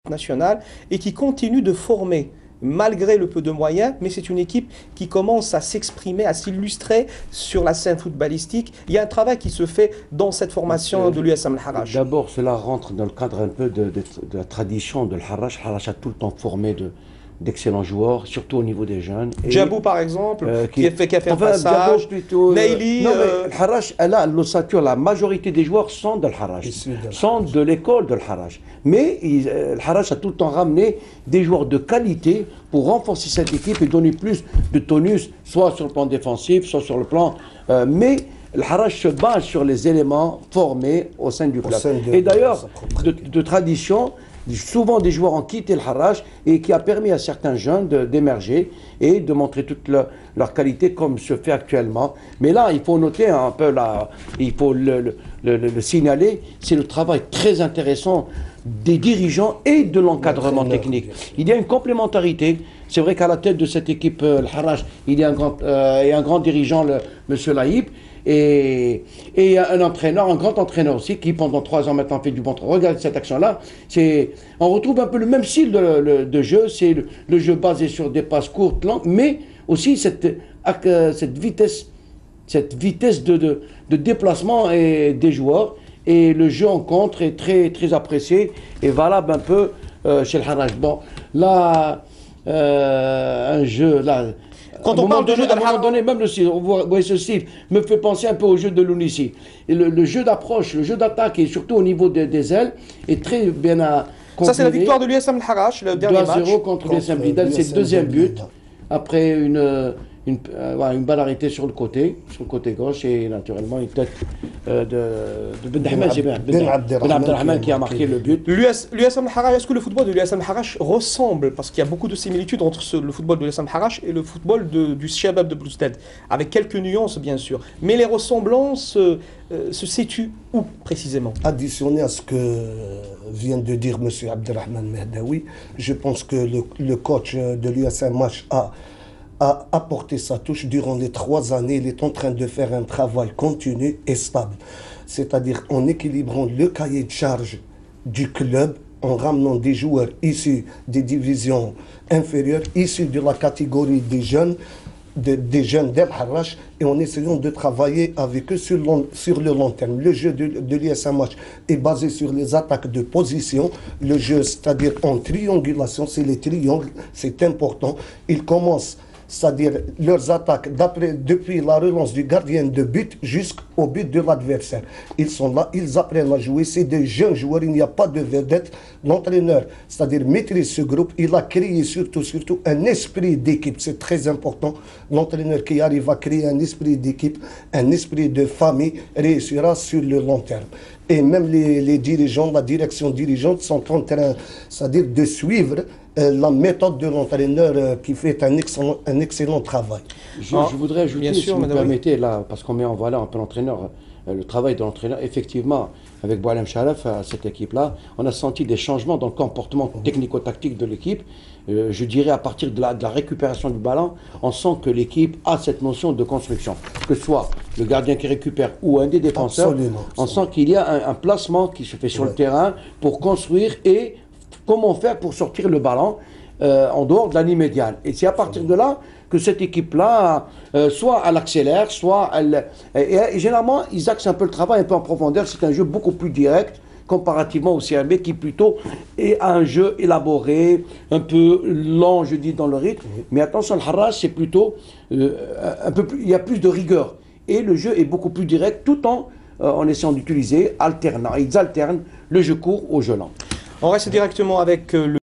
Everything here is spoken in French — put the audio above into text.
nationale et qui continue de former malgré le peu de moyens, mais c'est une équipe qui commence à s'exprimer, à s'illustrer sur la scène footballistique. Il y a un travail qui se fait dans cette formation de l'USM Al-Harrach. D'abord, cela rentre dans le cadre un peu de la tradition de l'Al-Harrach. Al-Harrach a tout le temps formé d'excellents joueurs, surtout au niveau des jeunes. Djabou, par exemple, qui a fait un passage. Naili. Non, mais Al-Harrach, elle a l'ossature. La majorité des joueurs sont de l'Al-Harrach, sont de l'école de l'Al-Harrach. Mais Al-Harrach a tout le temps ramené des joueurs de qualité pour renforcer cette équipe et donner plus de tonus, soit sur le plan défensif, soit sur le plan... mais Al-Harrach se base sur les éléments formés au sein du club. Et d'ailleurs, de tradition, souvent des joueurs ont quitté le Harrach et qui a permis à certains jeunes d'émerger et de montrer toute leur qualité comme se fait actuellement. Mais là, il faut noter un peu, il faut le signaler, c'est le travail très intéressant des dirigeants et de l'encadrement technique. Il y a une complémentarité. C'est vrai qu'à la tête de cette équipe, le Harrach, il y a un grand dirigeant, M. Laïb, et un entraîneur, un grand entraîneur aussi, qui pendant 3 ans maintenant fait du bon travail. Regardez cette action-là, on retrouve un peu le même style de jeu, c'est le jeu basé sur des passes courtes, lentes, mais aussi cette vitesse de déplacement des joueurs, et le jeu en contre est très, très apprécié et valable un peu chez le Harrach. Bon, là, un jeu, là... Quand on parle de jeu à un moment donné, même le style, vous voyez ce style, me fait penser un peu au jeu de l'Ounissi. Le jeu d'approche, le jeu d'attaque, et surtout au niveau des ailes, est très bien à combiner. Ça, c'est la victoire de l'USM Al-Harrach, le dernier match. 2-0 contre l'USM Blida, c'est le deuxième but. Après une balle arrêtée sur le côté gauche, et naturellement une tête de Ben Abdelrahman qui a marqué le but. L'USM Al-Harrach, est-ce que le football de l'USM Al-Harrach ressemble, parce qu'il y a beaucoup de similitudes entre le football de l'USM Al-Harrach et le football du Shabab de Blue-Stad, avec quelques nuances bien sûr, mais les ressemblances se situent où précisément? Additionné à ce que vient de dire M. Abdelrahman Mehdaoui, je pense que le coach de l'USM a apporté sa touche durant les 3 années. Il est en train de faire un travail continu et stable. C'est-à-dire en équilibrant le cahier de charge du club, en ramenant des joueurs issus des divisions inférieures, issus de la catégorie des jeunes d'El Harrach, et en essayant de travailler avec eux sur le long terme. Le jeu de l'USM est basé sur les attaques de position. Le jeu, c'est-à-dire en triangulation, c'est les triangles, c'est important. Il commence, c'est-à-dire leurs attaques depuis la relance du gardien de but jusqu'au but de l'adversaire. Ils sont là, ils apprennent à jouer, c'est des jeunes joueurs, il n'y a pas de vedette. L'entraîneur, c'est-à-dire maîtrise ce groupe, il a créé surtout un esprit d'équipe, c'est très important. L'entraîneur qui arrive à créer un esprit d'équipe, un esprit de famille, réussira sur le long terme. Et même les dirigeants, la direction dirigeante sont en train, c'est-à-dire de suivre la méthode de l'entraîneur qui fait un excellent travail. Je voudrais ajouter, si vous me permettez, là, parce qu'on met en valeur un peu l'entraîneur, le travail de l'entraîneur. Effectivement, avec Boualem Sharaf, cette équipe-là, on a senti des changements dans le comportement technico-tactique de l'équipe. Je dirais à partir de la récupération du ballon, on sent que l'équipe a cette notion de construction. Que ce soit le gardien qui récupère ou un des défenseurs, on sent qu'il y a un placement qui se fait sur le terrain pour construire et comment faire pour sortir le ballon en dehors de la ligne médiane. Et c'est à partir de là que cette équipe-là, soit elle accélère, soit elle... Et généralement, ils axent un peu le travail un peu en profondeur. C'est un jeu beaucoup plus direct, comparativement au CRB, qui plutôt est un jeu élaboré, un peu lent, je dis, dans le rythme. Mais attention, le Harrach, c'est plutôt un peu plus... Il y a plus de rigueur. Et le jeu est beaucoup plus direct, tout en essayant d'utiliser, ils alternent le jeu court au jeu lent. On reste directement avec le